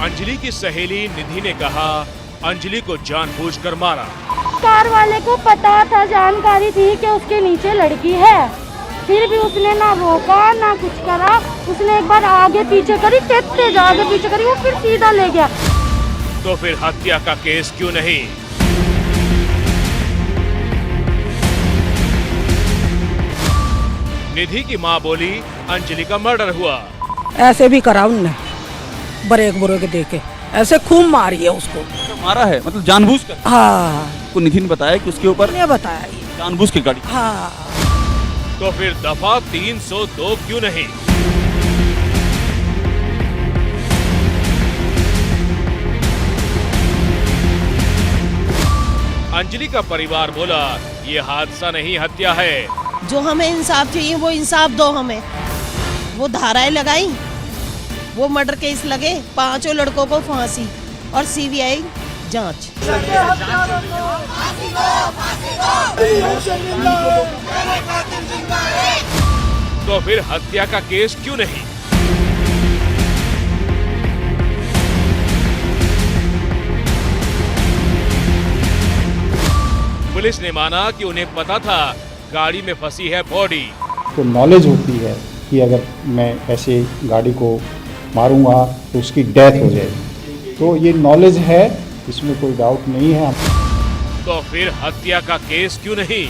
अंजलि की सहेली निधि ने कहा अंजलि को जानबूझकर मारा। कार वाले को पता था, जानकारी थी कि उसके नीचे लड़की है, फिर भी उसने ना रोका ना कुछ करा। उसने एक बार आगे पीछे करी, तेज आगे पीछे करी, वो फिर सीधा ले गया। तो फिर हत्या का केस क्यों नहीं? निधि की मां बोली अंजलि का मर्डर हुआ। ऐसे भी करा उनने, ब्रेक के देके ऐसे खूब मारी है उसको। तो मारा है मतलब जानबूझकर? हाँ, को निधि ने बताया कि उसके ऊपर ने बताया ये। जानबूझ के गाड़ी। हाँ, तो फिर दफा 302 क्यों नहीं? अंजलि का परिवार बोला ये हादसा नहीं, हत्या है। जो हमें इंसाफ चाहिए वो इंसाफ दो हमें। वो धाराएं लगाई, वो मर्डर केस लगे, 5 लड़कों को फांसी और सीबीआई जांच। तो फिर हत्या का केस क्यों नहीं? पुलिस ने माना कि उन्हें पता था गाड़ी में फंसी है बॉडी। तो नॉलेज होती है कि अगर मैं ऐसे गाड़ी को मारूंगा तो उसकी डेथ हो जाएगी, तो ये नॉलेज है, इसमें कोई डाउट नहीं है। तो फिर हत्या का केस क्यों नहीं?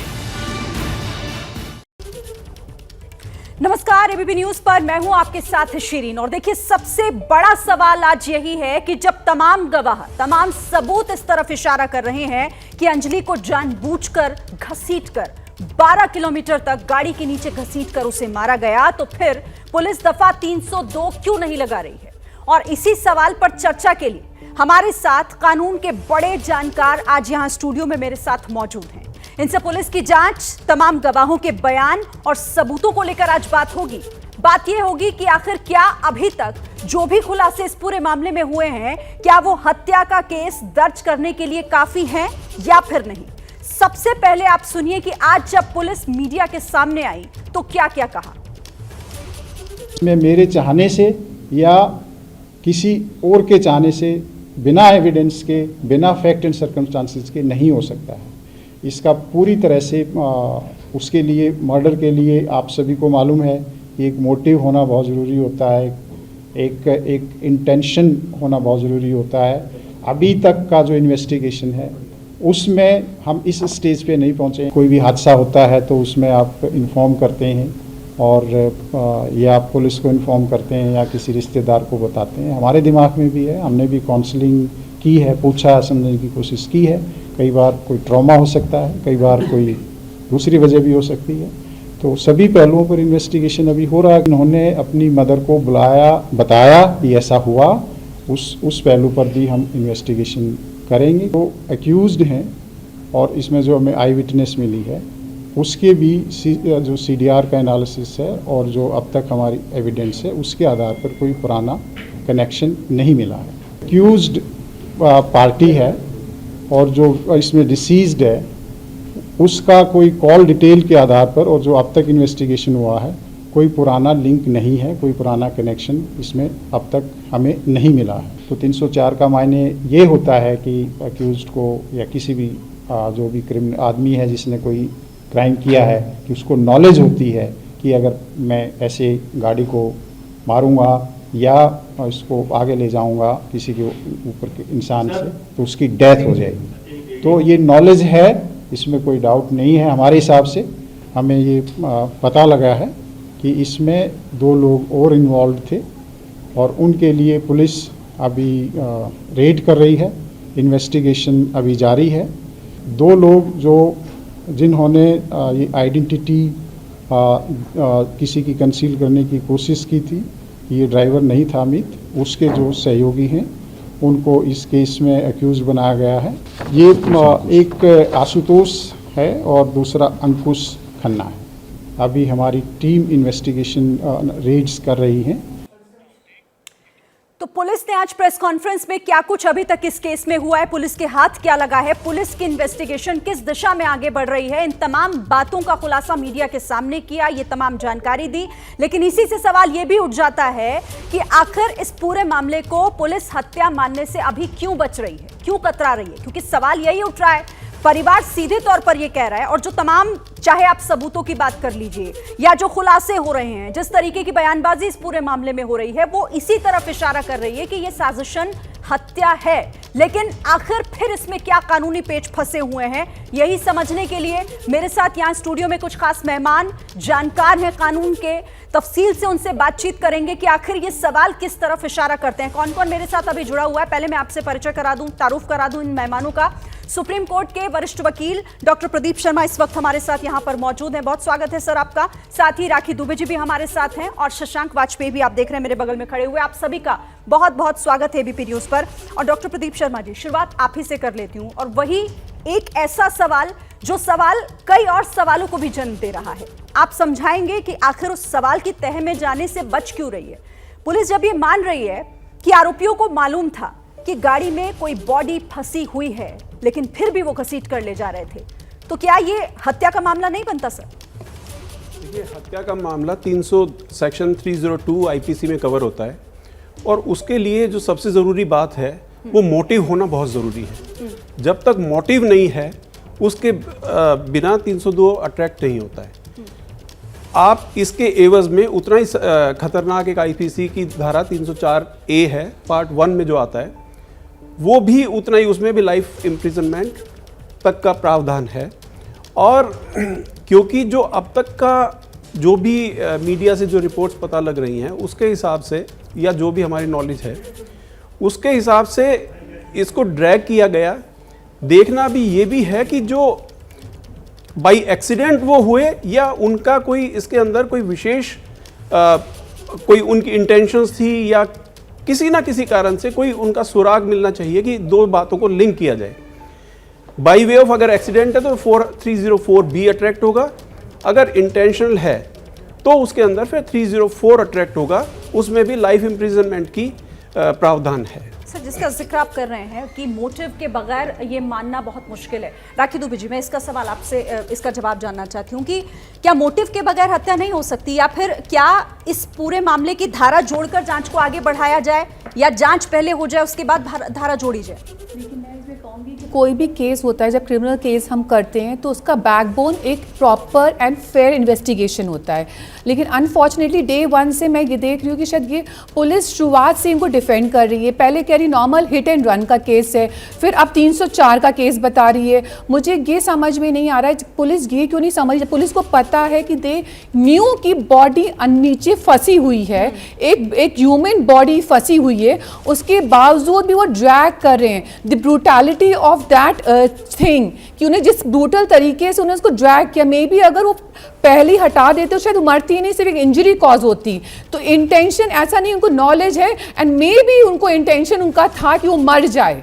नमस्कार, एबीपी न्यूज पर मैं हूं आपके साथ शिरीन। और देखिए, सबसे बड़ा सवाल आज यही है कि जब तमाम गवाह, तमाम सबूत इस तरफ इशारा कर रहे हैं कि अंजलि को जानबूझकर घसीटकर 12 किलोमीटर तक गाड़ी के नीचे घसीटकर उसे मारा गया, तो फिर पुलिस दफा 302 क्यों नहीं लगा रही है? और इसी सवाल पर चर्चा के लिए हमारे साथ कानून के बड़े जानकार आज यहां स्टूडियो में मेरे साथ मौजूद हैं। इनसे पुलिस की जांच, तमाम गवाहों के बयान और सबूतों को लेकर आज बात होगी। बात यह होगी कि आखिर क्या अभी तक जो भी खुलासे इस पूरे मामले में हुए हैं, क्या वो हत्या का केस दर्ज करने के लिए काफी हैं या फिर नहीं। सबसे पहले आप सुनिए कि आज जब पुलिस मीडिया के सामने आई तो क्या क्या कहा। इसमें मेरे चाहने से या किसी और के चाहने से, बिना एविडेंस के, बिना फैक्ट एंड सर्कमस्टांसेस के नहीं हो सकता है। इसका पूरी तरह से उसके लिए, मर्डर के लिए आप सभी को मालूम है कि एक मोटिव होना बहुत ज़रूरी होता है, एक इंटेंशन होना बहुत ज़रूरी होता है। अभी तक का जो इन्वेस्टिगेशन है उसमें हम इस स्टेज पे नहीं पहुँचे। कोई भी हादसा होता है तो उसमें आप इन्फॉर्म करते हैं और या आप पुलिस को इन्फॉर्म करते हैं या किसी रिश्तेदार को बताते हैं। हमारे दिमाग में भी है, हमने भी काउंसलिंग की है, पूछा, समझने की कोशिश की है। कई बार कोई ट्रॉमा हो सकता है, कई बार कोई दूसरी वजह भी हो सकती है। तो सभी पहलुओं पर इन्वेस्टिगेशन अभी हो रहा है। उन्होंने अपनी मदर को बुलाया, बताया कि ऐसा हुआ, उस पहलू पर भी हम इन्वेस्टिगेशन करेंगे। तो एक्यूज्ड हैं और इसमें जो हमें आई विटनेस मिली है उसके भी जो CDR का एनालिसिस है और जो अब तक हमारी एविडेंस है उसके आधार पर कोई पुराना कनेक्शन नहीं मिला है। एक्यूज्ड पार्टी है और जो इसमें डिसीज्ड है उसका कोई कॉल डिटेल के आधार पर और जो अब तक इन्वेस्टिगेशन हुआ है कोई पुराना लिंक नहीं है, कोई पुराना कनेक्शन इसमें अब तक हमें नहीं मिला है। तो 304 का मायने ये होता है कि एक्यूज्ड को या किसी भी जो भी क्रिमिनल आदमी है जिसने कोई क्राइम किया है कि उसको नॉलेज होती है कि अगर मैं ऐसे गाड़ी को मारूंगा या इसको आगे ले जाऊंगा किसी के ऊपर के इंसान से तो उसकी डेथ हो जाएगी। तो ये नॉलेज है, इसमें कोई डाउट नहीं है। हमारे हिसाब से हमें ये पता लगा है कि इसमें 2 लोग और इन्वॉल्व थे और उनके लिए पुलिस अभी रेड कर रही है, इन्वेस्टिगेशन अभी जारी है। 2 लोग जिन्होंने ये आइडेंटिटी किसी की कंसील करने की कोशिश की थी, ये ड्राइवर नहीं था अमित, उसके जो सहयोगी हैं उनको इस केस में एक्यूज बनाया गया है। ये एक आशुतोष है और दूसरा अंकुश खन्ना है। अभी हमारी टीम इन्वेस्टिगेशन रेड्स कर रही है। तो पुलिस ने आज प्रेस कॉन्फ्रेंस में क्या कुछ अभी तक इस केस में हुआ है, पुलिस के हाथ क्या लगा है, पुलिस की इन्वेस्टिगेशन किस दिशा में आगे बढ़ रही है, इन तमाम बातों का खुलासा मीडिया के सामने किया, ये तमाम जानकारी दी। लेकिन इसी से सवाल ये भी उठ जाता है कि आखिर इस पूरे मामले को पुलिस हत्या मानने से अभी क्यों बच रही है, क्यों कतरा रही है? क्योंकि सवाल यही उठ रहा है, परिवार सीधे तौर पर यह कह रहा है, और जो तमाम, चाहे आप सबूतों की बात कर लीजिए या जो खुलासे हो रहे हैं, जिस तरीके की बयानबाजी इस पूरे मामले में हो रही है, वो इसी तरफ इशारा कर रही है कि यह साजिशन हत्या है। लेकिन आखिर फिर इसमें क्या कानूनी पेच फंसे हुए हैं, यही समझने के लिए मेरे साथ यहां स्टूडियो में कुछ खास मेहमान जानकार हैं कानून के, तफसील से उनसे बातचीत करेंगे कि आखिर ये सवाल किस तरफ इशारा करते हैं। कौन कौन मेरे साथ अभी जुड़ा हुआ है, पहले मैं आपसे परिचय करा दूं, तारुफ करा दूं इन मेहमानों का। सुप्रीम कोर्ट के वरिष्ठ वकील डॉक्टर प्रदीप शर्मा इस वक्त हमारे साथ यहां पर मौजूद हैं, बहुत स्वागत है सर आपका। साथ ही राखी दुबे जी भी हमारे साथ हैं और शशांक वाजपेयी भी आप देख रहे हैं मेरे बगल में खड़े हुए, आप सभी का बहुत बहुत स्वागत है एबीपी न्यूज पर। और डॉक्टर प्रदीप शर्मा जी, शुरुआत आप ही से कर लेती हूं, और वही एक ऐसा सवाल जो सवाल कई और सवालों को भी जन्म दे रहा है, आप समझाएंगे कि आखिर उस सवाल की तह में जाने से बच क्यों रही है? पुलिस जब ये मान रही है कि आरोपियों को मालूम था कि गाड़ी में कोई बॉडी फंसी हुई है, लेकिन फिर भी वो घसीट कर ले जा रहे थे, तो क्या ये हत्या का मामला नहीं बनता सर? देखिए, हत्या का मामला 300 सेक्शन 302 आईपीसी में कवर होता है, और उसके लिए जो सबसे ज़रूरी बात है वो मोटिव होना बहुत ज़रूरी है। जब तक मोटिव नहीं है उसके बिना 302 अट्रैक्ट नहीं होता है। आप इसके एवज में उतना ही खतरनाक एक आईपीसी की धारा 304A है, पार्ट 1 में जो आता है, वो भी उतना ही, उसमें भी लाइफ इम्प्रिजनमेंट तक का प्रावधान है। और क्योंकि जो अब तक का जो भी मीडिया से जो रिपोर्ट्स पता लग रही हैं उसके हिसाब से, या जो भी हमारी नॉलेज है उसके हिसाब से इसको ड्रैग किया गया। देखना भी ये भी है कि जो बाय एक्सीडेंट वो हुए या उनका कोई इसके अंदर कोई विशेष कोई उनकी इंटेंशंस थी, या किसी ना किसी कारण से कोई उनका सुराग मिलना चाहिए कि दो बातों को लिंक किया जाए। बाय वे ऑफ अगर एक्सीडेंट है तो 304B अट्रैक्ट होगा, अगर इंटेंशनल है तो उसके अंदर फिर 304 अट्रैक्ट होगा, उसमें भी लाइफ इम्प्रिजनमेंट की प्रावधान है। सर, जिसका जिक्र आप कर रहे हैं कि मोटिव के बगैर ये मानना बहुत मुश्किल है, राखी दुबे जी, मैं इसका सवाल आपसे इसका जवाब जानना चाहती हूँ कि क्या मोटिव के बगैर हत्या नहीं हो सकती, या फिर क्या इस पूरे मामले की धारा जोड़कर जांच को आगे बढ़ाया जाए, या जांच पहले हो जाए उसके बाद धारा जोड़ी जाए? कोई भी केस होता है, जब क्रिमिनल केस हम करते हैं तो उसका बैकबोन एक प्रॉपर एंड फेयर इन्वेस्टिगेशन होता है। लेकिन अनफॉर्चुनेटली डे 1 से मैं ये देख रही हूँ कि शायद ये पुलिस शुरुआत से इनको डिफेंड कर रही है। पहले कह रही नॉर्मल हिट एंड रन का केस है, फिर अब 304 का केस बता रही है। मुझे ये समझ में नहीं आ रहा है पुलिस ये क्यों नहीं समझ रही। पुलिस को पता है कि दे न्यू की बॉडी नीचे फंसी हुई है, एक ह्यूमन बॉडी फंसी हुई है, उसके बावजूद भी वो ड्रैग कर रहे हैं। The brutality of that thing, कि उन्हें जिस ब्रूटल तरीके से उन्हें उसको ड्रैग किया, मे बी अगर वो पहले ही हटा देते तो शायद मरती ही नहीं, सिर्फ एक इंजरी कॉज होती। तो इंटेंशन ऐसा नहीं, उनको नॉलेज है एंड मे बी उनको इंटेंशन उनका था कि वो मर जाए,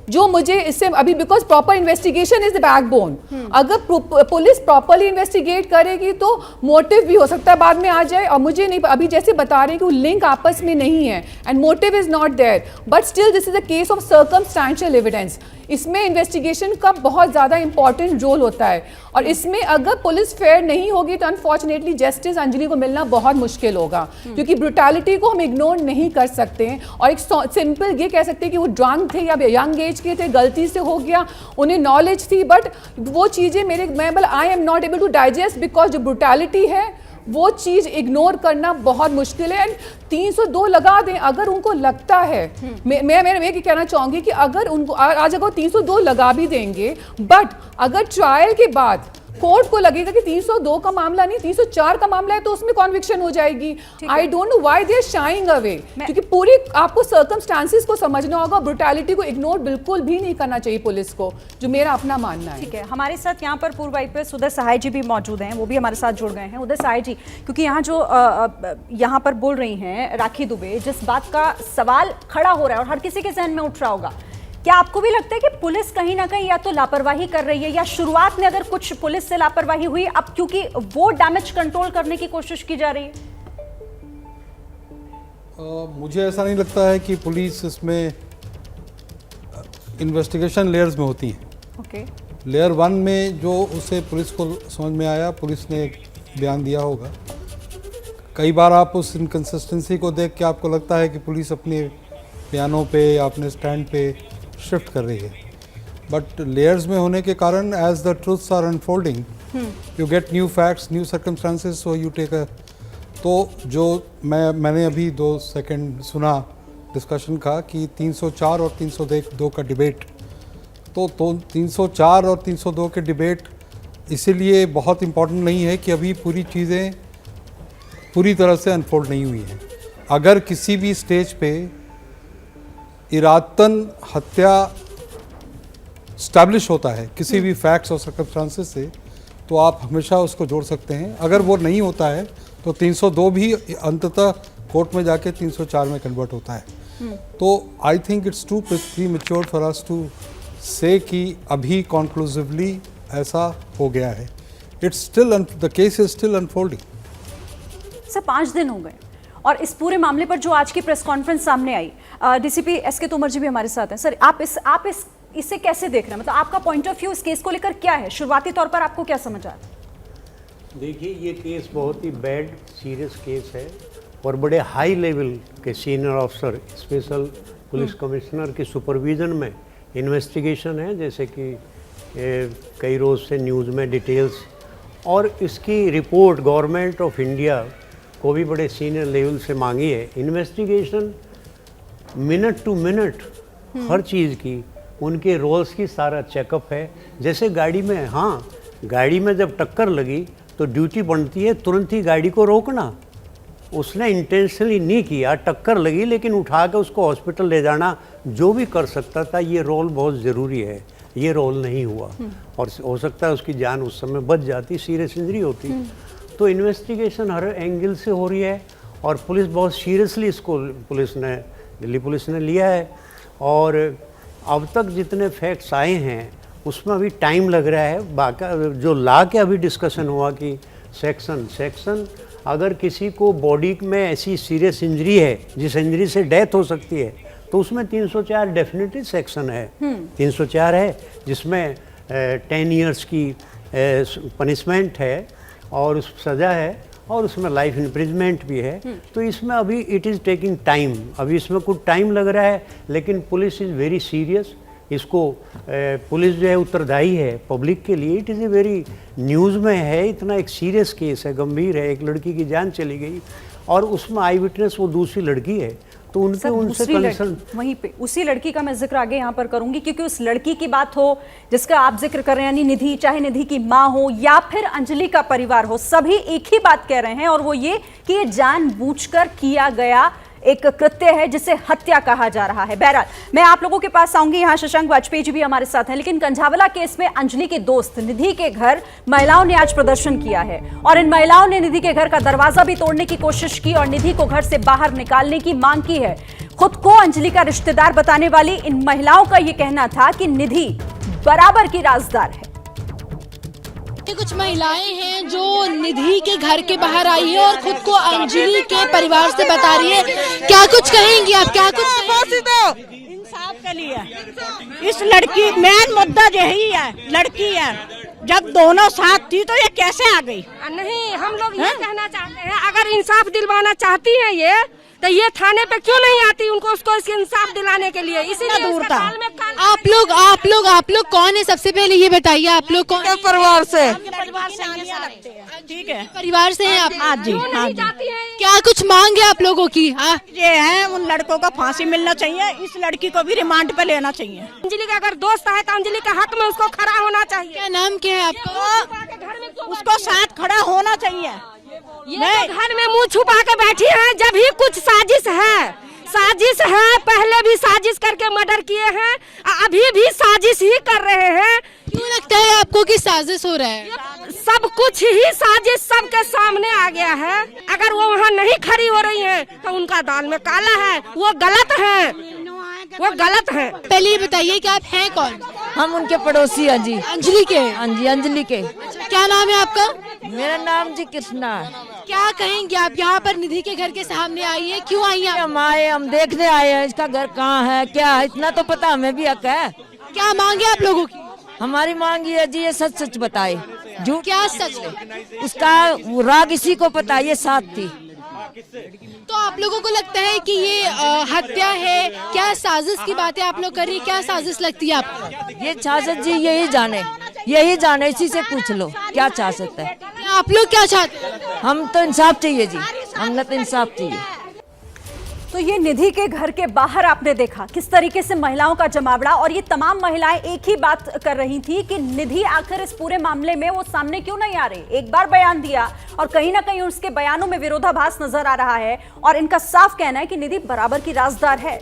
जो मुझे इससे अभी, because proper investigation is the backbone. अगर पुलिस प्रॉपरली इन्वेस्टिगेट करेगी तो मोटिव भी हो सकता है बाद में आ जाए, और मुझे नहीं, अभी जैसे बता रहे हैं कि वो लिंक आपस में नहीं है and motive is not there, but still this is a case of circumstantial evidence. इसमें इन्वेस्टिगेशन का बहुत ज़्यादा इंपॉर्टेंट रोल होता है, और इसमें अगर पुलिस फेयर नहीं होगी तो अनफॉर्चुनेटली जस्टिस अंजलि को मिलना बहुत मुश्किल होगा, क्योंकि ब्रुटैलिटी को हम इग्नोर नहीं कर सकते हैं। और एक सिंपल ये कह सकते हैं कि वो ड्रंक थे या यंग एज के थे, गलती से हो गया, उन्हें नॉलेज थी, बट वो चीज़ें I am not able to digest, because जो ब्रुटैलिटी है वो चीज़ इग्नोर करना बहुत मुश्किल है। एंड 302 लगा दें अगर उनको लगता है, मैं ये कहना चाहूँगी कि अगर उनको आज अगर 302 लगा भी देंगे, बट अगर ट्रायल के बाद कोर्ट को लगेगा कि 302 का मामला नहीं 304 का मामला है तो उसमें कॉन्विक्शन हो जाएगी। I don't know why they are shying away, क्योंकि पूरी आपको सर्कमस्टांसेस को समझना होगा, ब्रुटैलिटी को इग्नोर बिल्कुल भी नहीं करना चाहिए पुलिस को, जो मेरा अपना मानना है। ठीक है, हमारे साथ यहाँ पर पूर्व आईपीएस उदय सहाय जी भी मौजूद हैं, वो भी हमारे साथ जुड़ गए हैं। उदय सहाय जी, क्योंकि यहाँ जो यहाँ पर बोल रही हैं राखी दुबे, जिस बात का सवाल खड़ा हो रहा है और हर किसी के जहन में उठ रहा होगा, क्या आपको भी लगता है कि पुलिस कहीं ना कहीं या तो लापरवाही कर रही है, या शुरुआत में अगर कुछ पुलिस से लापरवाही हुई, अब क्योंकि वो डैमेज कंट्रोल करने की कोशिश की जा रही है? मुझे ऐसा नहीं लगता है कि पुलिस इसमें इन्वेस्टिगेशन लेयर्स में होती हैं। ओके। लेयर 1 में जो उसे पुलिस को समझ में आया, पुलिस ने एक बयान दिया होगा। कई बार आप उस इनकन्सिस्टेंसी को देख के आपको लगता है कि पुलिस अपने बयानों पे या अपने स्टैंड पे शिफ्ट कर रही है, बट लेयर्स में होने के कारण as the truths are unfolding you get new facts, new circumstances, so you take a. तो जो मैंने अभी 2 सेकंड सुना डिस्कशन का कि 304 और 302 का डिबेट, तो 304 और 302 के डिबेट इसीलिए बहुत इम्पोर्टेंट नहीं है कि अभी पूरी चीज़ें पूरी तरह से अनफोल्ड नहीं हुई हैं। अगर किसी भी स्टेज पे इरादतन हत्या स्टैब्लिश होता है किसी भी फैक्ट्स और सर्कमस्टांसेस से, तो आप हमेशा उसको जोड़ सकते हैं। अगर वो नहीं होता है तो 302 भी अंततः कोर्ट में जाके 304 में कन्वर्ट होता है। तो I think it's too premature for us to say कि अभी कॉन्क्लूसिवली ऐसा हो गया है। It's still the case is still unfolding. Sir 5 दिन हो गए और इस पूरे मामले पर जो आज की प्रेस कॉन्फ्रेंस सामने आई, डीसीपी एसके तोमर जी भी हमारे साथ हैं। सर आप इसे कैसे देख रहे हैं, मतलब आपका पॉइंट ऑफ व्यू इस केस को लेकर क्या है? शुरुआती तौर पर आपको क्या समझ आ रहा है? देखिए, ये केस बहुत ही बैड सीरियस केस है और बड़े हाई लेवल के senior officer, special police commissioner के सुपरविज़न में इन्वेस्टिगेशन है, जैसे कि कई रोज़ से न्यूज़ में डिटेल्स, और इसकी रिपोर्ट गवर्नमेंट ऑफ इंडिया को भी बड़े सीनियर लेवल से मांगी है। इन्वेस्टिगेशन मिनट टू मिनट हर चीज़ की, उनके रोल्स की सारा चेकअप है। जैसे गाड़ी में, हाँ, गाड़ी में जब टक्कर लगी तो ड्यूटी बनती है तुरंत ही गाड़ी को रोकना। उसने इंटेंशनली नहीं किया, टक्कर लगी, लेकिन उठा के उसको हॉस्पिटल ले जाना जो भी कर सकता था, ये रोल बहुत ज़रूरी है। ये रोल नहीं हुआ और हो सकता है उसकी जान उस समय बच जाती, सीरियस इंजरी होती। तो इन्वेस्टिगेशन हर एंगल से हो रही है और पुलिस बहुत सीरियसली इसको दिल्ली पुलिस ने लिया है। और अब तक जितने फैक्ट्स आए हैं उसमें अभी टाइम लग रहा है। बाकी जो ला के अभी डिस्कशन हुआ कि सेक्शन अगर किसी को बॉडी में ऐसी सीरियस इंजरी है जिस इंजरी से डेथ हो सकती है, तो उसमें 304 डेफिनेटली सेक्शन है। 304 है जिसमें 10 इयर्स की पनिशमेंट है और उस सज़ा है और उसमें लाइफ इम्प्रिजमेंट भी है। तो इसमें अभी इट इज़ टेकिंग टाइम, अभी इसमें कुछ टाइम लग रहा है, लेकिन पुलिस इज़ वेरी सीरियस। इसको पुलिस जो है उत्तरदायी है पब्लिक के लिए। It is a very news में है, इतना एक सीरियस केस है, गंभीर है। एक लड़की की जान चली गई और उसमें आई विटनेस वो दूसरी लड़की है, तो उनसे कंसर्न वहीं पे उसी लड़की का मैं जिक्र आगे यहाँ पर करूंगी, क्योंकि उस लड़की की बात हो जिसका आप जिक्र कर रहे हैं, यानी निधि, चाहे निधि की माँ हो या फिर अंजलि का परिवार हो, सभी एक ही बात कह रहे हैं और वो ये कि ये जानबूझकर किया गया एक कृत्य है जिसे हत्या कहा जा रहा है। बहरहाल मैं आप लोगों के पास आऊंगी, यहाँ शशांक वाजपेयी जी भी हमारे साथ हैं, लेकिन कंझावला केस में अंजलि के दोस्त निधि के घर महिलाओं ने आज प्रदर्शन किया है और इन महिलाओं ने निधि के घर का दरवाजा भी तोड़ने की कोशिश की और निधि को घर से बाहर निकालने की मांग की है। खुद को अंजलि का रिश्तेदार बताने वाली इन महिलाओं का यह कहना था कि निधि बराबर की राजदार है। कुछ महिलाएं हैं जो निधि के घर के बाहर आई है और खुद को अंजलि के परिवार से बता रही है। क्या कुछ कहेंगी आप? क्या कुछ इंसाफ के लिए इस लड़की मेन मुद्दा यही है, लड़की है। जब दोनों साथ थी तो ये कैसे आ गई? नहीं, हम लोग ये कहना चाहते हैं, अगर इंसाफ दिलवाना चाहती हैं ये, तो ये थाने पे क्यों नहीं आती उनको, उसको इसके इंसाफ दिलाने के लिए? इसीलिए दूर था। आप लोग कौन है? सबसे पहले ये बताइए, आप लोग कौन? परिवार से। ठीक है, परिवार से हैं आप? हाँ जी, हाँ जी। क्या कुछ मांग है आप लोगों की? ये है, उन लड़कों को फांसी मिलना चाहिए, इस लड़की को भी रिमांड पे लेना चाहिए। अंजलि का अगर दोस्त है तो अंजलि के हक में उसको खड़ा होना चाहिए। क्या नाम क्या है आपका? उसको साथ खड़ा होना चाहिए। ये तो घर में मुंह छुपा के बैठी है, जब ही कुछ साजिश है, पहले भी साजिश करके मर्डर किए हैं, अभी भी साजिश ही कर रहे हैं। क्यों लगता है आपको कि साजिश हो रहा है? सब कुछ ही साजिश सबके सामने आ गया है। अगर वो वहाँ नहीं खड़ी हो रही है तो उनका दाल में काला है, वो गलत है। पहले ये बताइए कि आप हैं कौन? हम उनके पड़ोसी हैं जी। अंजलि के? हाँ जी, अंजलि के। क्या नाम है आपका? मेरा नाम जी कृष्णा है। क्या कहेंगे आप, यहाँ पर निधि के घर के सामने आई है, क्यों आई हैं? हम आए, हम देखने आए हैं इसका घर कहाँ है, क्या है, इतना तो पता हमें भी हक है। क्या मांगे आप लोगों की? हमारी मांग ये है जी, ये सच सच बताए। जो क्या सच है? उसका राग इसी को पता, ये साथ थी। तो आप लोगों को लगता है कि ये हत्या है, क्या साजिश की बातें आप लोग कर रही, क्या साजिश लगती है आपको? ये साजिश जी यही जाने, इसी से पूछ लो क्या साजिश है। आप लोग क्या चाहते हैं? हम तो इंसाफ चाहिए जी, हमने तो इंसाफ चाहिए। तो ये निधि के घर के बाहर आपने देखा किस तरीके से महिलाओं का जमावड़ा, और ये तमाम महिलाएं एक ही बात कर रही थी कि निधि आखिर इस पूरे मामले में वो सामने क्यों नहीं आ रही। एक बार बयान दिया और कहीं ना कहीं उसके बयानों में विरोधाभास नजर आ रहा है, और इनका साफ कहना है कि निधि बराबर की राजदार है।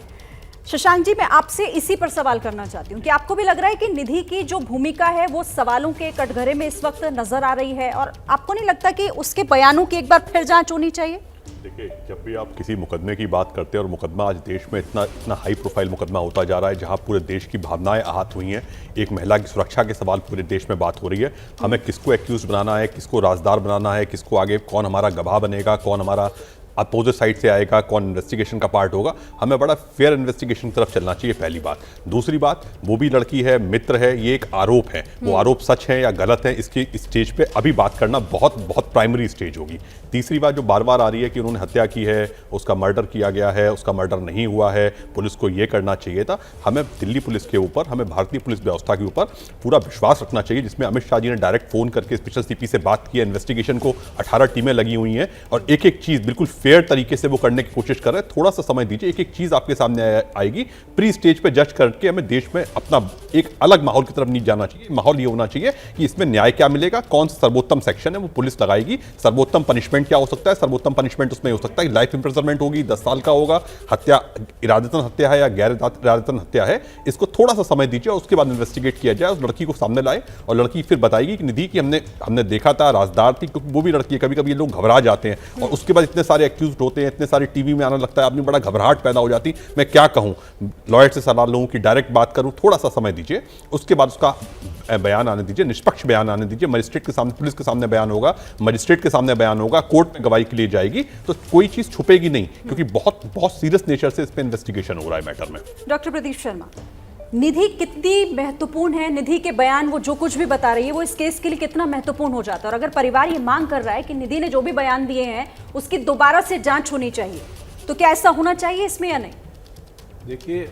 शशांक जी, मैं आपसे इसी पर सवाल करना चाहती हूँ कि आपको भी लग रहा है कि निधि की जो भूमिका है वो सवालों के कटघरे में इस वक्त नजर आ रही है, और आपको नहीं लगता कि उसके बयानों की एक बार फिर जांच होनी चाहिए? देखिए, जब भी आप किसी मुकदमे की बात करते हैं, और मुकदमा आज देश में इतना हाई प्रोफाइल मुकदमा होता जा रहा है, जहां पूरे देश की भावनाएं आहत हुई हैं, एक महिला की सुरक्षा के सवाल पूरे देश में बात हो रही है, हमें किसको एक्यूज बनाना है, किसको राजदार बनाना है, किसको आगे कौन हमारा गवाह बनेगा, कौन हमारा अपोजिट साइड से आएगा, कौन इन्वेस्टिगेशन का पार्ट होगा, हमें बड़ा फेयर इन्वेस्टिगेशन की तरफ चलना चाहिए, पहली बात। दूसरी बात, वो भी लड़की है, मित्र है, ये एक आरोप है, वो आरोप सच है या गलत है, इसकी स्टेज पे अभी बात करना बहुत बहुत प्राइमरी स्टेज होगी। तीसरी बात जो बार बार आ रही है कि उन्होंने हत्या की है, उसका मर्डर किया गया है, उसका मर्डर नहीं हुआ है, पुलिस को ये करना चाहिए था। हमें दिल्ली पुलिस के ऊपर, हमें भारतीय पुलिस व्यवस्था के ऊपर पूरा विश्वास रखना चाहिए, जिसमें अमित शाह जी ने डायरेक्ट फ़ोन करके स्पेशल सीपी से बात की है, इन्वेस्टिगेशन को 18 टीमें लगी हुई हैं, और एक एक चीज़ बिल्कुल फेयर तरीके से वो करने की कोशिश कर रहे हैं। थोड़ा सा समय दीजिए, एक एक चीज़ आपके सामने आएगी। प्री स्टेज पे जज करके हमें देश में अपना एक अलग माहौल की तरफ नहीं जाना चाहिए। माहौल ये होना चाहिए कि इसमें न्याय क्या मिलेगा, कौन सा सर्वोत्तम सेक्शन है वो पुलिस लगाएगी, सर्वोत्तम पनिशमेंट क्या हो सकता है, सर्वोत्तम पनिशमेंट उसमें हो सकता है लाइफ इंप्रिजनमेंट होगी, 10 साल का होगा, हत्या इरादतन हत्या है या गैर इरादतन हत्या है, इसको थोड़ा सा समय दीजिए और उसके बाद इन्वेस्टिगेट किया जाए, उस लड़की को सामने लाए और लड़की फिर बताएगी कि निधि की हमने देखा था, राजदार थी, क्योंकि वो भी लड़की है। कभी कभी ये लोग घबरा जाते हैं और उसके बाद इतने सारे एक्यूज होते हैं, इतने सारे टीवी में आना लगता है, आदमी बड़ा घबराहट पैदा हो जाती। मैं क्या कहूँ, लॉयर से सलाह लूँ कि डायरेक्ट बात करूँ, थोड़ा सा समय दीजिए, उसके बाद उसका बयान आने दीजिए, निष्पक्ष बयान आने दीजिए। मजिस्ट्रेट के सामने, पुलिस के सामने बयान होगा, मजिस्ट्रेट के सामने बयान होगा, कोर्ट में गवाही के लिए जाएगी, तो कोई चीज छुपेगी नहीं, क्योंकि बहुत बहुत सीरियस नेचर से इस पे इन्वेस्टिगेशन हो रहा है मैटर में। डॉक्टर प्रदीप शर्मा, निधि कितनी महत्वपूर्ण है, निधि के बयान वो जो कुछ भी बता रही है वो इस केस के लिए कितना महत्वपूर्ण हो जाता है, और अगर परिवार ये मांग कर रहा है कि निधि ने जो भी बयान दिए हैं उसकी दोबारा से जांच होनी चाहिए, तो क्या ऐसा होना चाहिए इसमें या नहीं? देखिए,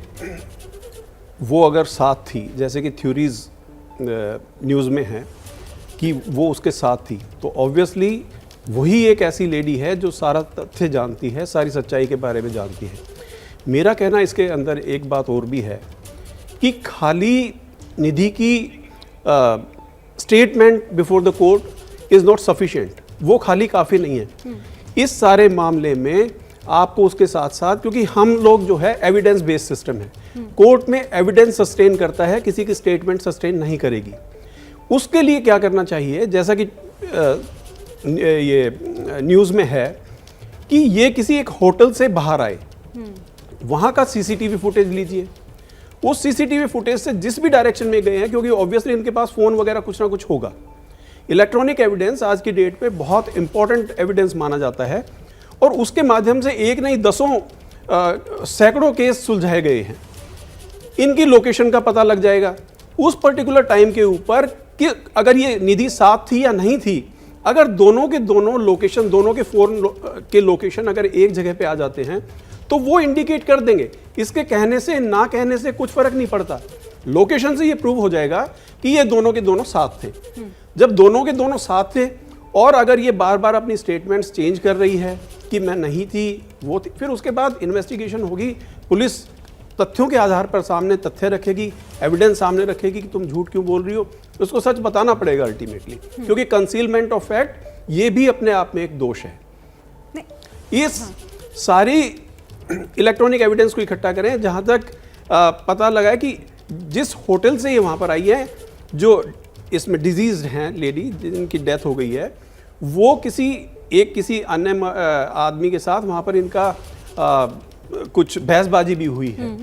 वो अगर साथ थी, जैसे कि थ्योरीज न्यूज़ में है कि वो उसके साथ थी, तो ऑब्वियसली वही एक ऐसी लेडी है जो सारा तथ्य जानती है, सारी सच्चाई के बारे में जानती है। मेरा कहना इसके अंदर एक बात और भी है कि खाली निधि की statement before the court is not sufficient, वो खाली काफ़ी नहीं है। इस सारे मामले में आपको उसके साथ साथ, क्योंकि हम लोग जो है एविडेंस बेस्ड सिस्टम है, कोर्ट में एविडेंस सस्टेन करता है, किसी की स्टेटमेंट सस्टेन नहीं करेगी। उसके लिए क्या करना चाहिए, जैसा कि ये न्यूज़ में है कि ये किसी एक होटल से बाहर आए, वहाँ का सीसीटीवी फुटेज लीजिए, उस सीसीटीवी फुटेज से जिस भी डायरेक्शन में गए हैं, क्योंकि ऑब्वियसली इनके पास फ़ोन वगैरह कुछ ना कुछ होगा। इलेक्ट्रॉनिक एविडेंस आज की डेट पे बहुत इंपॉर्टेंट एविडेंस माना जाता है, और उसके माध्यम से एक नहीं दसों सैकड़ों केस सुलझाए गए हैं। इनकी लोकेशन का पता लग जाएगा उस पर्टिकुलर टाइम के ऊपर कि अगर ये निधि साथ थी या नहीं थी। अगर दोनों के दोनों लोकेशन, दोनों के फ़ोन के लोकेशन अगर एक जगह पे आ जाते हैं तो वो इंडिकेट कर देंगे। इसके कहने से ना कहने से कुछ फर्क नहीं पड़ता, लोकेशन से ये प्रूव हो जाएगा कि ये दोनों के दोनों साथ थे। जब दोनों के दोनों साथ थे और अगर ये बार बार अपनी स्टेटमेंट्स चेंज कर रही है कि मैं नहीं थी, वो थी, फिर उसके बाद इन्वेस्टिगेशन होगी, पुलिस तथ्यों के आधार पर सामने तथ्य रखेगी, एविडेंस सामने रखेगी कि तुम झूठ क्यों बोल रही हो, उसको सच बताना पड़ेगा अल्टीमेटली, क्योंकि कंसीलमेंट ऑफ फैक्ट ये भी अपने आप में एक दोष है। इस सारी इलेक्ट्रॉनिक एविडेंस को इकट्ठा करें, जहाँ तक पता लगा है कि जिस होटल से ये वहाँ पर आई है, जो इसमें डिजीज्ड हैं लेडी जिनकी डेथ हो गई है, वो किसी अन्य आदमी के साथ वहाँ पर इनका कुछ बहसबाजी भी हुई है।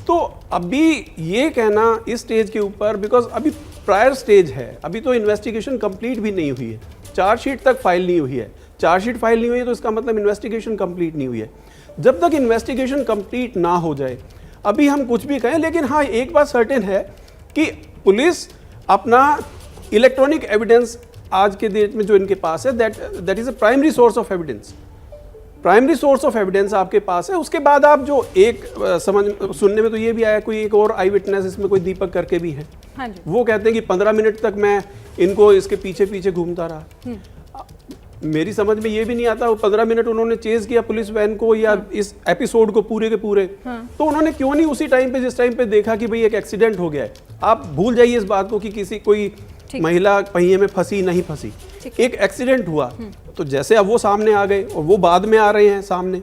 तो अभी ये कहना इस स्टेज के ऊपर, बिकॉज अभी प्रायर स्टेज है, अभी तो इन्वेस्टिगेशन कंप्लीट भी नहीं हुई है, चार्जशीट तक फाइल नहीं हुई है, चार्जशीट फाइल नहीं हुई है तो इसका मतलब इन्वेस्टिगेशन कंप्लीट नहीं हुई है। जब तक इन्वेस्टिगेशन कंप्लीट ना हो जाए, अभी हम कुछ भी कहें, लेकिन हाँ एक बात सर्टेन है कि पुलिस अपना इलेक्ट्रॉनिक एविडेंस आज के डेट में जो इनके पास है, that is a primary source of evidence. Primary source of evidence आपके पास है। उसके बाद आप जो एक सुनने में तो ये भी आया, कोई एक और आई विटनेस इसमें कोई दीपक करके भी है, हाँ जी। वो कहते हैं कि 15 मिनट तक मैं इनको इसके पीछे पीछे घूमता रहा। मेरी समझ में ये भी नहीं आता, वो 15 मिनट उन्होंने चेज किया पुलिस वैन को या इस एपिसोड को पूरे के पूरे, तो उन्होंने क्यों नहीं उसी टाइम पे, जिस टाइम पे देखा कि भाई एक एक्सीडेंट हो गया है, आप भूल जाइए इस बात को कि किसी कोई महिला पहिए में फंसी नहीं फंसी, एक एक्सीडेंट हुआ, तो जैसे अब वो सामने आ गए और वो बाद में आ रहे हैं सामने,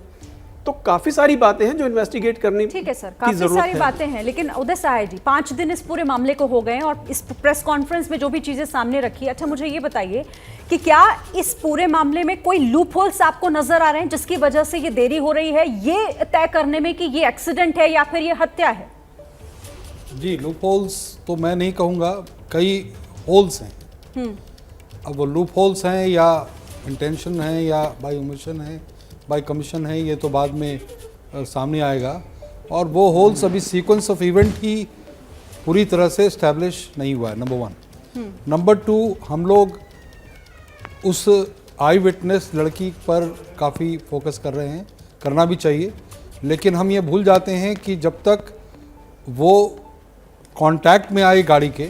तो काफी सारी बातें हैं जो इन्वेस्टिगेट करनी। ठीक है सर, काफी सारी बातें हैं, लेकिन उदय सहाय जी 5 दिन इस पूरे मामले को हो गए और इस प्रेस कॉन्फ्रेंस में जो भी चीजें सामने रखी, अच्छा मुझे ये बताइए कि क्या इस पूरे मामले में कोई लूप होल्स आपको नजर आ रहे हैं जिसकी वजह से ये देरी हो रही है ये तय करने में कि ये एक्सीडेंट है या फिर ये हत्या है? जी, लूप होल्स तो मैं नहीं कहूँगा, कई होल्स हैं। अब वो लूप होल्स हैं या इंटेंशन है या बाय ओमिशन है, बाय कमीशन है, ये तो बाद में सामने आएगा। और वो होल्स अभी सीक्वेंस ऑफ इवेंट ही पूरी तरह से इस्टेब्लिश नहीं हुआ है, नंबर 1। नंबर 2, हम लोग उस आई विटनेस लड़की पर काफ़ी फोकस कर रहे हैं, करना भी चाहिए, लेकिन हम ये भूल जाते हैं कि जब तक वो कांटेक्ट में आई गाड़ी के,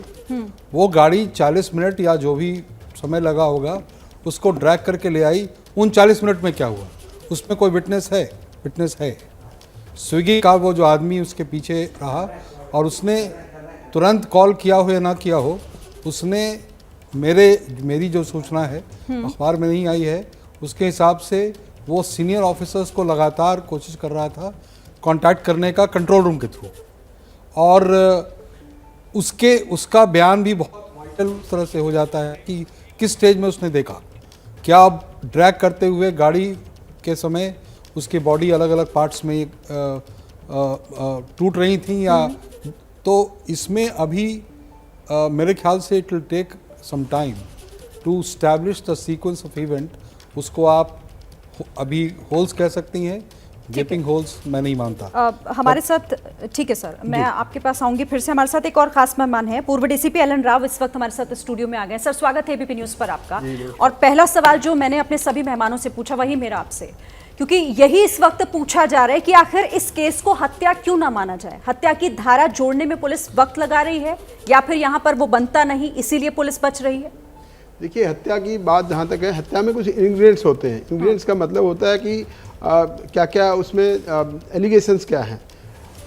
वो गाड़ी 40 मिनट या जो भी समय लगा होगा उसको ड्रैग करके ले आई, उन 40 मिनट में क्या हुआ उसमें कोई विटनेस है? विटनेस है। स्विगी का वो जो आदमी उसके पीछे रहा और उसने तुरंत कॉल किया हो या ना किया हो, उसने मेरी जो सूचना है अखबार में नहीं आई है, उसके हिसाब से वो सीनियर ऑफिसर्स को लगातार कोशिश कर रहा था कांटेक्ट करने का कंट्रोल रूम के थ्रू, और उसका बयान भी बहुत वाइटल उस तरह से हो जाता है कि किस स्टेज में उसने देखा, क्या ड्रैग करते हुए गाड़ी के समय उसकी बॉडी अलग अलग पार्ट्स में टूट रही थी या, तो इसमें अभी मेरे ख्याल से it will take some time to establish the sequence of event. उसको आप अभी होल्स कह सकती हैं, गेपिंग होल्स मैं नहीं मानता। हमारे साथ, ठीक है सर, मैं आपके पास आऊंगी फिर से। हमारे साथ एक और खास मेहमान है, पूर्व डीसीपी एलन राव इस वक्त हमारे साथ स्टूडियो में आ गए। सर स्वागत है एबीपी न्यूज़ पर आपका। और पहला सवाल जो मैंने अपने सभी मेहमानों से पूछा वही मेरा आपसे, क्योंकि यही इस वक्त पूछा जा रहा है कि आखिर इस केस को हत्या क्यों ना माना जाए? हत्या की धारा जोड़ने में पुलिस वक्त लगा रही है या फिर यहाँ पर वो बनता नहीं इसीलिए पुलिस बच रही है? देखिए, हत्या की बात जहाँ तक है, हत्या में कुछ इंग्रेडिएंट्स होते हैं। इंग्रेडिएंट्स का मतलब होता है कि क्या क्या उसमें एलिगेशंस क्या हैं।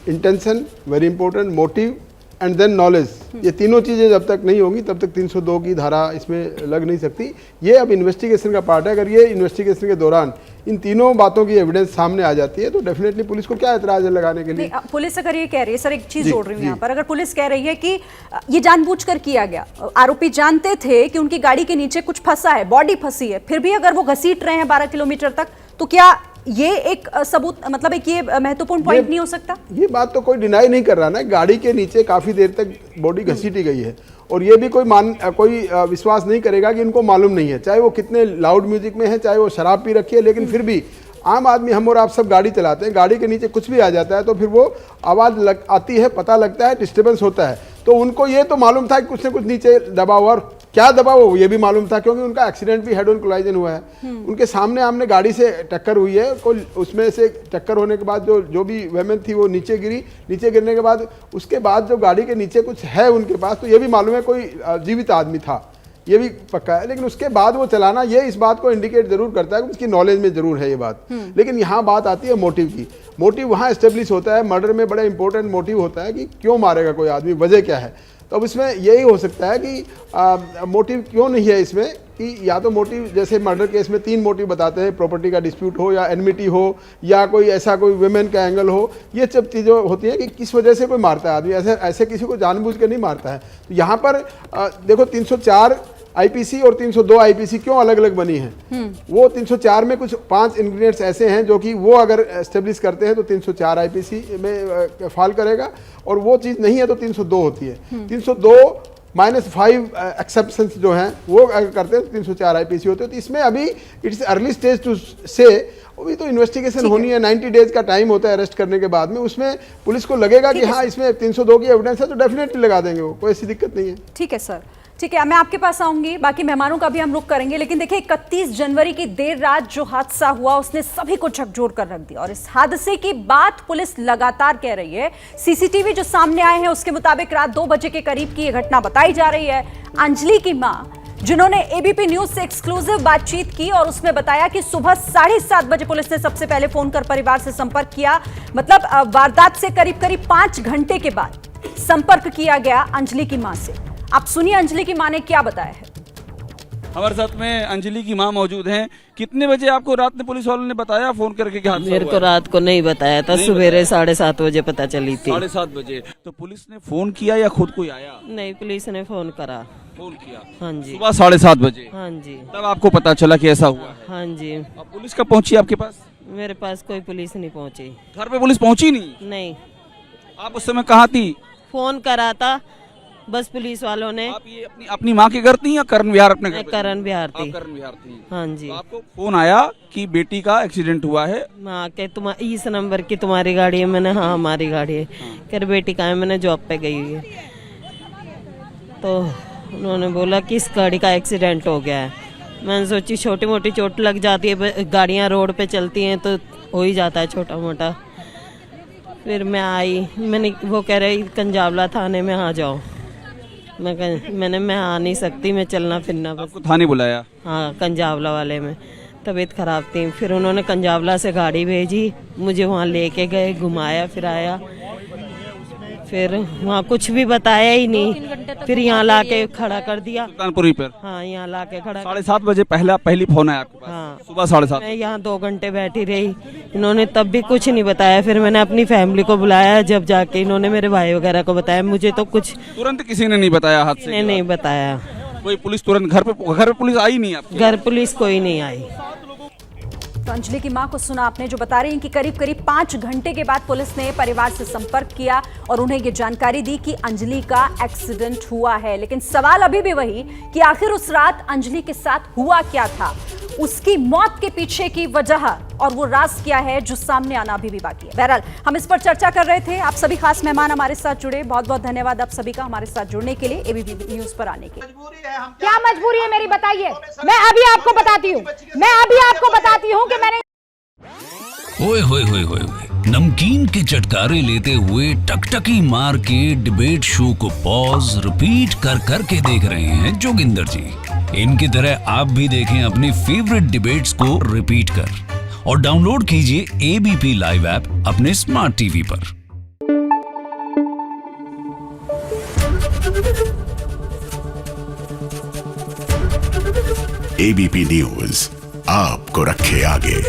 Intention very important, motive and then knowledge, ये तीनों चीज़ें जब तक नहीं होंगी तब तक 302 की धारा इसमें लग नहीं सकती। ये अब इन्वेस्टिगेशन का पार्ट है। अगर ये इन्वेस्टिगेशन के दौरान इन तीनों बातों की एविडेंस सामने आ जाती है तो डेफिनेटली पुलिस को क्या एतराज है लगाने के लिए? पुलिस अगर ये कह रही है, सर एक चीज जोड़ रही हूँ यहाँ पर, अगर पुलिस कह रही है कि ये जानबूझकर किया गया, आरोपी जानते थे कि उनकी गाड़ी के नीचे कुछ फंसा है, बॉडी फंसी है, फिर भी अगर वो घसीट रहे हैं 12 किलोमीटर तक, तो क्या ये एक सबूत, मतलब एक ये महत्वपूर्ण पॉइंट नहीं हो सकता? ये बात तो कोई डिनाई नहीं कर रहा ना, गाड़ी के नीचे काफी देर तक बॉडी घसीटी गई है और ये भी कोई विश्वास नहीं करेगा कि इनको मालूम नहीं है, चाहे वो कितने लाउड म्यूजिक में है, चाहे वो शराब पी रखी है, लेकिन फिर भी आम आदमी, हम और आप सब गाड़ी चलाते हैं, गाड़ी के नीचे कुछ भी आ जाता है तो फिर वो आवाज़ आती है, पता लगता है, डिस्टर्बेंस होता है, तो उनको ये तो मालूम था कि कुछ न कुछ नीचे दबा हुआ, और क्या दबा हुआ ये भी मालूम था क्योंकि उनका एक्सीडेंट भी हेड ऑन कोलाइजन हुआ है। उनके सामने आमने गाड़ी से टक्कर हुई है, कोई उसमें से टक्कर होने के बाद जो भी वेमेन थी वो नीचे गिरी, नीचे गिरने के बाद उसके बाद जो गाड़ी के नीचे कुछ है उनके पास, तो ये भी मालूम है कोई जीवित आदमी था, ये भी पक्का है। लेकिन उसके बाद वो चलाना, ये इस बात को इंडिकेट जरूर करता है कि उसकी नॉलेज में जरूर है ये बात। लेकिन यहाँ बात आती है मोटिव की। मोटिव वहाँ एस्टेब्लिश होता है, मर्डर में बड़ा इंपॉर्टेंट मोटिव होता है कि क्यों मारेगा कोई आदमी, वजह क्या है। तो अब इसमें यही हो सकता है कि मोटिव क्यों नहीं है इसमें, कि या तो मोटिव, जैसे मर्डर केस में 3 मोटिव बताते हैं, प्रॉपर्टी का डिस्प्यूट हो या एनमिटी हो या कोई ऐसा कोई वुमेन का एंगल हो, ये सब चीज़ें होती हैं कि किस वजह से कोई मारता है आदमी, ऐसे किसी को जानबूझ कर नहीं मारता है। तो यहाँ पर देखो 304 आईपीसी और 302 आईपीसी क्यों अलग अलग बनी है? वो 304 में कुछ 5 इंग्रेडिएंट्स ऐसे हैं जो कि वो अगर एस्टेब्लिश करते हैं तो 304 आईपीसी में फॉल करेगा, और वो चीज़ नहीं है तो 302 होती है। 302 -5 एक्सेप्शंस जो हैं वो अगर करते हैं तो 304 आईपीसी होते हैं। तो इसमें अभी इट्स अर्ली स्टेज टू से, अभी तो इन्वेस्टिगेशन होनी है, 90 डेज का टाइम होता है अरेस्ट करने के बाद में। उसमें पुलिस को लगेगा कि हाँ इसमें 302 की एविडेंस है तो डेफिनेटली लगा देंगे, वो कोई ऐसी दिक्कत नहीं है। ठीक है सर, ठीक है, मैं आपके पास आऊंगी, बाकी मेहमानों का भी हम रुख करेंगे। लेकिन देखिए 31 जनवरी की देर रात जो हादसा हुआ उसने सभी को झकझोर कर रख दिया और इस हादसे की बात पुलिस लगातार कह रही है। सीसीटीवी जो सामने आए हैं उसके मुताबिक रात 2 बजे के करीब की यह घटना बताई जा रही है। अंजलि की मां जिन्होंने एबीपी न्यूज से एक्सक्लूसिव बातचीत की और उसमें बताया कि सुबह 7:30 बजे पुलिस ने सबसे पहले फोन कर परिवार से संपर्क किया। मतलब वारदात से करीब 5 घंटे के बाद संपर्क किया गया अंजलि की मां से। आप सुनिए अंजलि की मां ने क्या बताया है। हमारे साथ में अंजलि की मां मौजूद हैं। कितने बजे आपको रात में पुलिस वालों ने बताया फोन करके कि हादसा मेरे हुआ को है? रात को नहीं बताया था, सवेरे 7:30 बजे पता चली थी। 7:30 बजे। तो पुलिस ने फोन किया या खुद कोई आया? नहीं, पुलिस ने फोन करा। फोन किया? हाँ जी। सुबह 7:30 बजे? हाँ जी। तब आपको पता चला कि ऐसा हुआ है? हाँ जी। अब पुलिस कब पहुंची आपके पास? मेरे पास कोई पुलिस नहीं पहुंची। घर पे पुलिस पहुंची नहीं? नहीं। आप उस समय कहाँ थी? फोन करा था बस पुलिस वालों ने। आप ये अपनी माँ के घर थी या करण विहार अपने घर? करण विहार थी। करण विहार थी। हाँ जी। तो आपको फोन आया कि बेटी का एक्सीडेंट हुआ है? माँ के तुम इस नंबर की तुम्हारी गाड़ी है? मैंने हाँ हमारी गाड़ी है। कर बेटी कहाँ है? मैंने जॉब पे गई हुई है। तो उन्होंने बोला कि इस गाड़ी का एक्सीडेंट हो गया है। मैंने सोची छोटी मोटी चोट लग जाती है, गाड़ियाँ रोड पे चलती हैं तो हो ही जाता है छोटा मोटा। फिर मैं आई, वो कह रहे कंजावला थाने में आ जाओ। मैं आ नहीं सकती, मैं चलना फिरना बस। आपको थाने बुलाया? हाँ, कंजावला वाले में तबीयत खराब थी। फिर उन्होंने कंजावला से गाड़ी भेजी, मुझे वहाँ लेके गए, घुमाया फिराया। फिर वहाँ कुछ भी बताया ही नहीं। फिर यहाँ लाके खड़ा कर दिया सुल्तानपुरी पर। हाँ, यहाँ लाके खड़ा। 7:30 बजे पहली फोन आया आपके पास? हाँ, सुबह 7:30। मैं यहाँ 2 घंटे बैठी रही, इन्होंने तब भी कुछ नहीं बताया। फिर मैंने अपनी फैमिली को बुलाया, जब जाके इन्होंने मेरे भाई वगैरह को बताया। मुझे तो कुछ तुरंत किसी ने नहीं बताया? हादसे ने नहीं बताया। कोई पुलिस तुरंत घर पे पुलिस आई नहीं आपके? घर पुलिस कोई नहीं आई। तो अंजलि की मां को सुना आपने, जो बता रही हैं कि करीब 5 घंटे के बाद पुलिस ने परिवार से संपर्क किया और उन्हें ये जानकारी दी कि अंजलि का एक्सीडेंट हुआ है। लेकिन सवाल अभी भी वही कि आखिर उस रात अंजलि के साथ हुआ क्या था, उसकी मौत के पीछे की वजह और वो राज क्या है जो सामने आना अभी भी बाकी है। बहरहाल हम इस पर चर्चा कर रहे थे। आप सभी खास मेहमान हमारे साथ जुड़े, बहुत बहुत धन्यवाद आप सभी का हमारे साथ जुड़ने के लिए, एबीपी न्यूज पर आने के लिए। क्या मजबूरी है मेरी बताइए? मैं अभी आपको बताती हूँ कि मैंने ओए होए होए होए होए, नमकीन के चटकारे लेते हुए टकटकी मार के डिबेट शो को पॉज रिपीट कर करके देख रहे हैं जोगिंदर जी। इनकी तरह आप भी देखें अपनी फेवरेट डिबेट्स को रिपीट कर और डाउनलोड कीजिए एबीपी लाइव ऐप अपने स्मार्ट टीवी पर। एबीपी न्यूज आपको रखे आगे।